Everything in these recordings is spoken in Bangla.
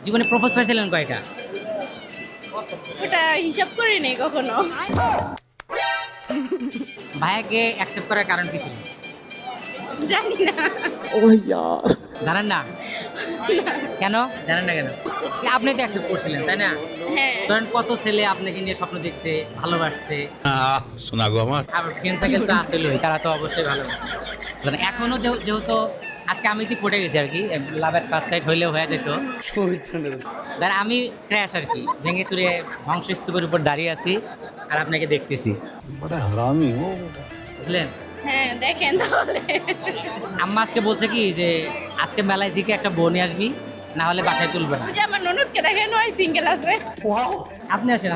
জীবনে প্রপোজ পাইছিলেন কয়টা? ওটা হিসাব করি নেই কখনো। ভাইয়াকে অ্যাকসেপ্ট করার কারণ কি ছিল? জানি না। জানেন না? কেন জানেন না কেন? আপনি তো অ্যাকসেপ্ট করছিলেন তাই না? হ্যাঁ, ধরেন কত ছেলে আপনাকে নিয়ে স্বপ্ন দেখছে, ভালোবাসছে, শোনা গো আমার। আর ফ্রেন্ড সার্কেল তো আসলেই, তারা তো অবশ্যই ভালোবাসে। মানে এখনো যেহেতু আজকে আমি তো পড়ে গেছি আর কি, লাভ এট ফার্স্ট সাইট হইলেও হয়ে যেত। ধর আমি ক্র্যাশ আর কি, ভেঙে চুরে ধ্বংসস্তূপের উপর দাঁড়িয়ে আছি আর আপনাকে দেখতেছি, বুঝলেন? হ্যাঁ দেখেন তাহলে। আম্মা আজকে বলছে কি যে আজকে মেলায় দিকে একটা বউ নিয়ে আসবি, না হলে বাসায় তুলবে না। ওই যে আমার ননদকে দেখেন, ওই সিঙ্গেল আছে। আপনি আসেন।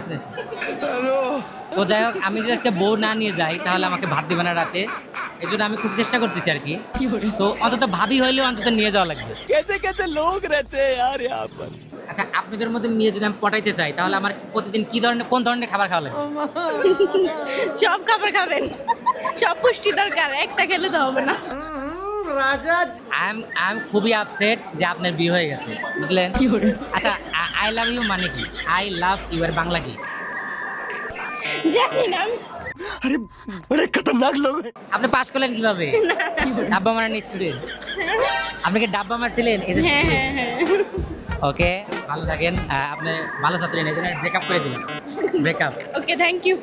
তো যাই হোক, আমি যদি আজকে বউ না নিয়ে যাই তাহলে আমাকে ভাত দিবে না রাতে, এই জন্য আমি খুব চেষ্টা করতেছি আর কি। তো অন্তত ভাবি হইলেও অন্তত নিয়ে যাওয়া লাগবে। আচ্ছা, আপনাদের মধ্যে নিয়ে যদি আমি পটাইতে চাই তাহলে আমার প্রতিদিন কোন ধরনের খাবার খাওয়া লাগবে? সব খাবার খাবেন, সব পুষ্টি দরকার, একটা খেলে তো হবে না। আই এম খুবই আপসেট যে আপনার বিয়ে হয়ে গেছে, বুঝলেন? আচ্ছা, আই লাভ ইউ মানে কি? আই লাভ ইউ এর বাংলা কি? জানি না আমি। আপনি পাস করলেন কিভাবে? ডাব্বা মারান স্টুডেন্ট? আপনি কি ডাব্বা মারছিলেন? হ্যাঁ হ্যাঁ হ্যাঁ। ওকে, ভালো থাকেন। আপনি ভালো ছাত্রী, এই জন্য ব্রেকআপ করে দিলেন। ব্রেকআপ। Okay, thank you.